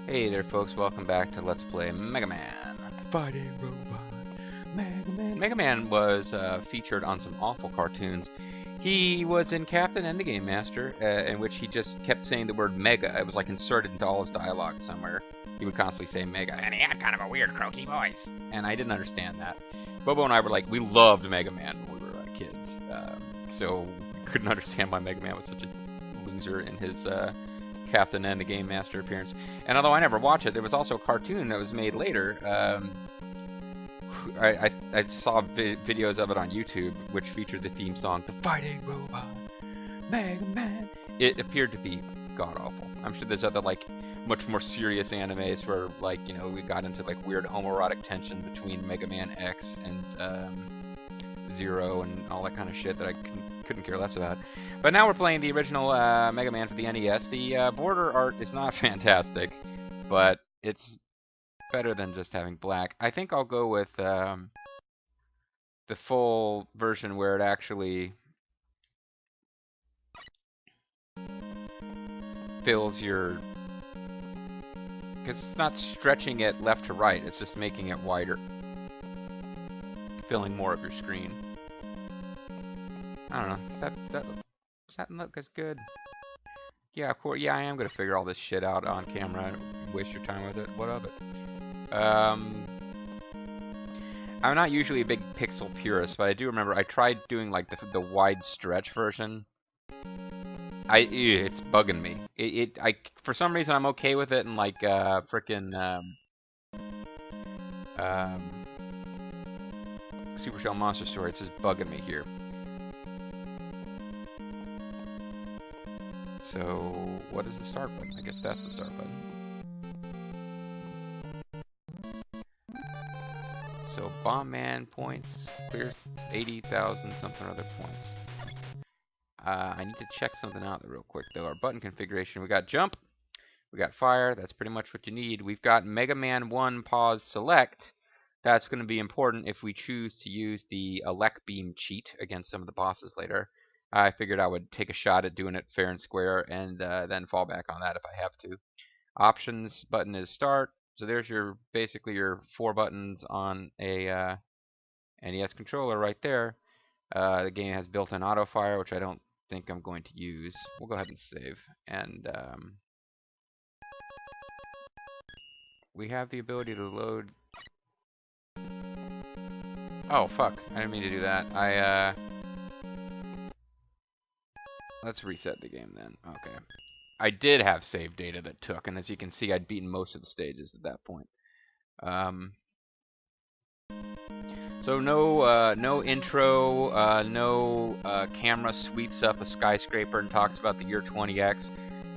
Hey there folks, welcome back to Let's Play Megaman. Fighting robot, Megaman. Megaman was featured on some awful cartoons. He was in Captain and the Game Master, in which he just kept saying the word Mega. It was like inserted into all his dialogue somewhere. He would constantly say Mega, and he had kind of a weird croaky voice. And I didn't understand that. Bobo and I were like, we loved Megaman when we were kids. So we couldn't understand why Megaman was such a loser in his Captain and the Game Master appearance. And although I never watched it, there was also a cartoon that was made later. I saw videos of it on YouTube, which featured the theme song, The Fighting Robot, Megaman. It appeared to be god-awful. I'm sure there's other, like, much more serious animes where, like, you know, we got into, like, weird homoerotic tension between Mega Man X and Zero and all that kind of shit that I couldn't care less about. But now we're playing the original Mega Man for the NES. The border art is not fantastic, but it's better than just having black. I think I'll go with the full version where it actually fills your... because it's not stretching it left to right, it's just making it wider, filling more of your screen. I don't know. Does that look as good? Yeah, of course. Yeah, I am gonna figure all this shit out on camera and waste your time with it. What of it? I'm not usually a big pixel purist, but I do remember I tried doing like the wide stretch version. It's bugging me. For some reason I'm okay with it in like frickin' Super Shell Monster Story. It's just bugging me here. So, what is the start button? I guess that's the start button. So, Bomb Man points, clears 80,000 something other points. I need to check something out real quick, though. Our button configuration, we got jump, we got fire, that's pretty much what you need. We've got Mega Man 1 pause select. That's going to be important if we choose to use the elect beam cheat against some of the bosses later. I figured I would take a shot at doing it fair and square and then fall back on that if I have to. Options button is start. So there's your basically your 4 buttons on a NES controller right there. The game has built-in auto fire, which I don't think I'm going to use. We'll go ahead and save. And we have the ability to load. Oh fuck! I didn't mean to do that. Let's reset the game then. Okay. I did have save data that took, and as you can see, I'd beaten most of the stages at that point. So no intro, no camera sweeps up a skyscraper and talks about the year 20X.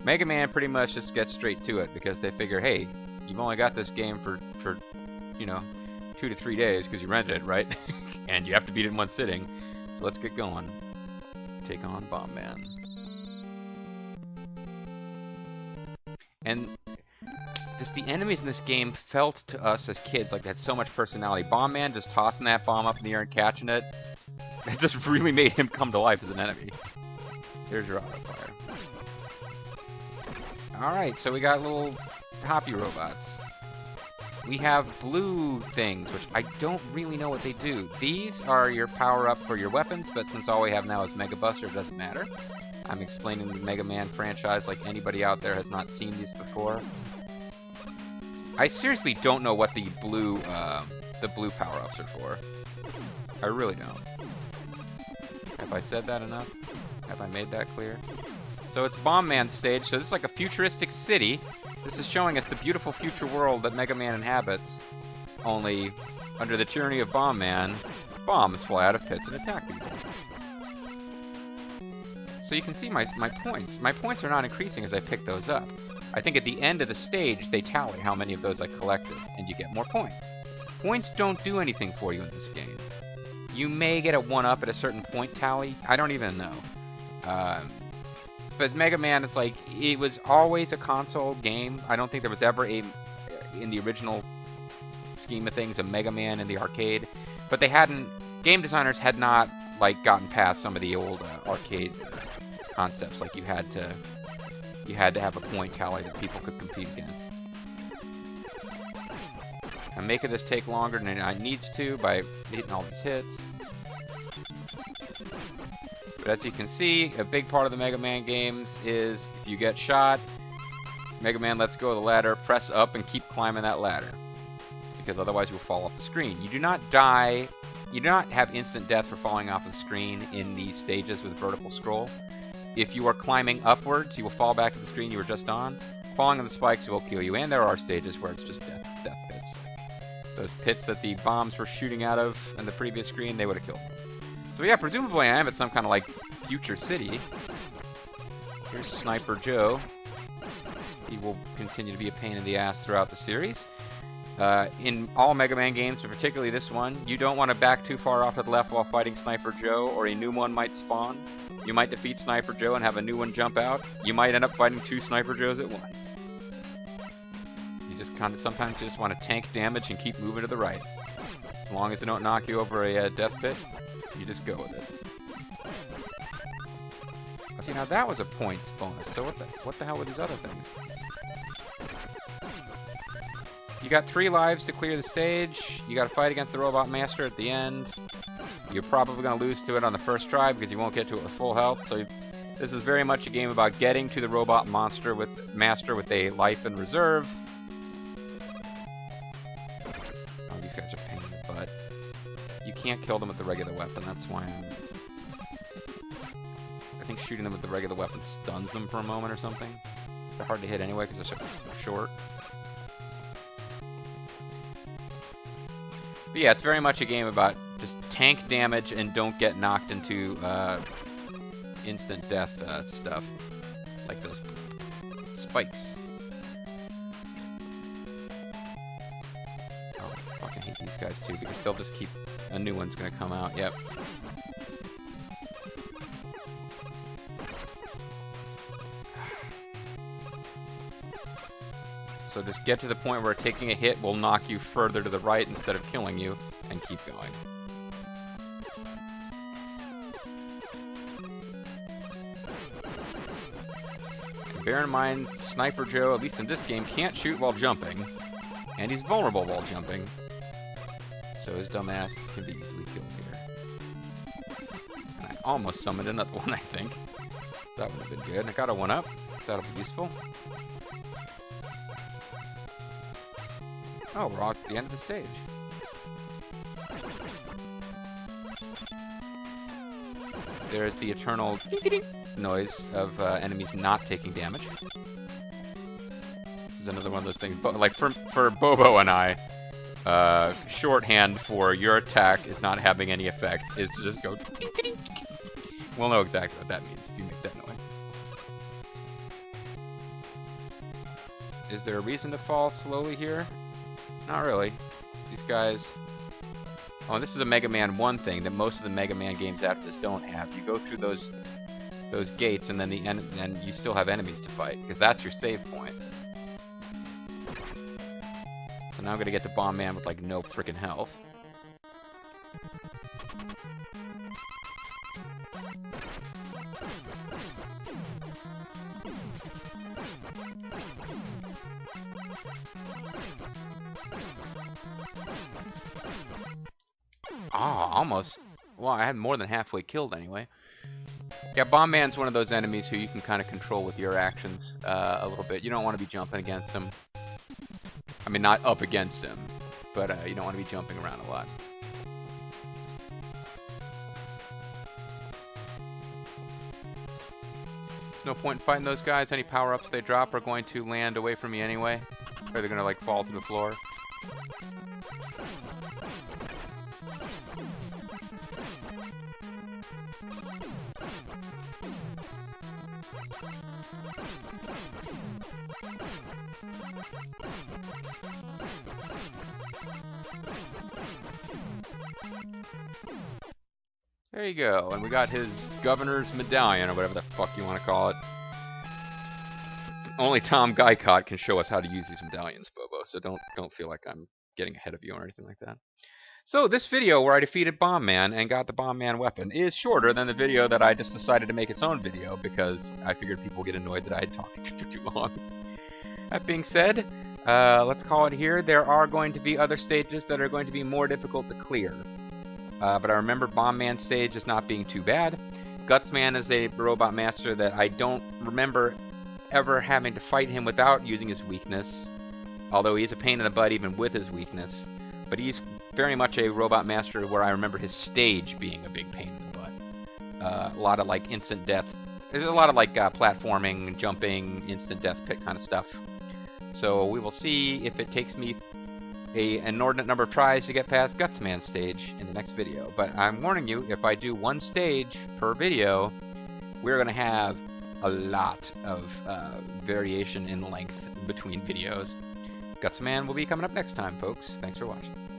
Mega Man pretty much just gets straight to it because they figure, hey, you've only got this game for you know, 2 to 3 days because you rented it, right? And you have to beat it in one sitting. So let's get going. Take on Bomb Man. And just the enemies in this game felt to us as kids like they had so much personality. Bomb Man just tossing that bomb up in the air and catching it, that just really made him come to life as an enemy. There's your auto fire. Alright, so we got little hoppy robots. We have blue things, which I don't really know what they do. These are your power-up for your weapons, but since all we have now is Mega Buster, it doesn't matter. I'm explaining the Mega Man franchise like anybody out there has not seen these before. I seriously don't know what the blue power-ups are for. I really don't. Have I said that enough? Have I made that clear? So it's Bomb Man stage, so this is like a futuristic city. This is showing us the beautiful future world that Mega Man inhabits. Only, under the tyranny of Bomb Man, bombs fly out of pits and attack people. So you can see my points. My points are not increasing as I pick those up. I think at the end of the stage, they tally how many of those I collected, and you get more points. Points don't do anything for you in this game. You may get a 1-up at a certain point tally. I don't even know. But Mega Man, it's like, it was always a console game. I don't think there was ever in the original scheme of things, a Mega Man in the arcade. But they hadn't, game designers had not, like, gotten past some of the old arcade concepts. Like, you had to have a point tally that people could compete against. I'm making this take longer than it needs to by hitting all these hits. But as you can see, a big part of the Mega Man games is if you get shot, Mega Man lets go of the ladder, press up, and keep climbing that ladder. Because otherwise you'll fall off the screen. You do not die, you do not have instant death for falling off the screen in these stages with vertical scroll. If you are climbing upwards, you will fall back to the screen you were just on. Falling on the spikes will kill you, and there are stages where it's just death pits. Those pits that the bombs were shooting out of in the previous screen, they would have killed me. So yeah, presumably I am at some kind of like future city. Here's Sniper Joe. He will continue to be a pain in the ass throughout the series. In all Mega Man games, but particularly this one, you don't want to back too far off to the left while fighting Sniper Joe, or a new one might spawn. You might defeat Sniper Joe and have a new one jump out. You might end up fighting 2 Sniper Joes at once. You just kind of sometimes just want to tank damage and keep moving to the right. As long as they don't knock you over a death pit, you just go with it. See, now that was a points bonus, so what the hell were these other things? You got 3 lives to clear the stage. You gotta fight against the Robot Master at the end. You're probably gonna lose to it on the first try because you won't get to it with full health. So this is very much a game about getting to the Robot Master with a life in reserve. Oh, these guys are a pain in the butt. You can't kill them with the regular weapon. That's why I think shooting them with the regular weapon stuns them for a moment or something. They're hard to hit anyway because they're so short. But yeah, it's very much a game about just tank damage and don't get knocked into instant death stuff. Like those spikes. Oh, I fucking hate these guys too because they'll just keep... A new one's gonna come out, yep. So just get to the point where taking a hit will knock you further to the right instead of killing you, and keep going. Bear in mind, Sniper Joe, at least in this game, can't shoot while jumping, and he's vulnerable while jumping. So his dumb ass can be easily killed here. And I almost summoned another one, I think. That would have been good. I got a 1-up. That'll be useful. Oh, we're at the end of the stage. There's the eternal noise of enemies not taking damage. This is another one of those things. But like for Bobo and I, shorthand for your attack is not having any effect is to just go. We'll know exactly what that means if you make that noise. Is there a reason to fall slowly here? Not really. These guys... Oh, this is a Mega Man 1 thing that most of the Mega Man games after this don't have. You go through those gates and then and you still have enemies to fight, because that's your save point. So now I'm gonna get to Bomb Man with like no frickin' health. Ah, almost. Well, I had more than halfway killed anyway. Yeah, Bomb Man's one of those enemies who you can kind of control with your actions a little bit. You don't want to be jumping against him. I mean, not up against him, but you don't want to be jumping around a lot. There's no point in fighting those guys. Any power-ups they drop are going to land away from me anyway. Or they're going to, like, fall to the floor. There you go, and we got his governor's medallion, or whatever the fuck you want to call it. Only Tom Guycott can show us how to use these medallions, Bobo, so don't feel like I'm getting ahead of you or anything like that. So this video where I defeated Bomb Man and got the Bomb Man weapon is shorter than the video that I just decided to make its own video because I figured people would get annoyed that I had talked too long. That being said, let's call it here. There are going to be other stages that are going to be more difficult to clear. But I remember Bomb Man stage as not being too bad. Gutsman is a robot master that I don't remember ever having to fight him without using his weakness. Although he's a pain in the butt even with his weakness. But he's very much a robot master where I remember his stage being a big pain in the butt. A lot of like instant death. There's a lot of like platforming, jumping, instant death pit kind of stuff. So we will see if it takes me an inordinate number of tries to get past Gutsman stage in the next video. But I'm warning you, if I do one stage per video, we're going to have a lot of variation in length between videos. Gutsman will be coming up next time, folks. Thanks for watching.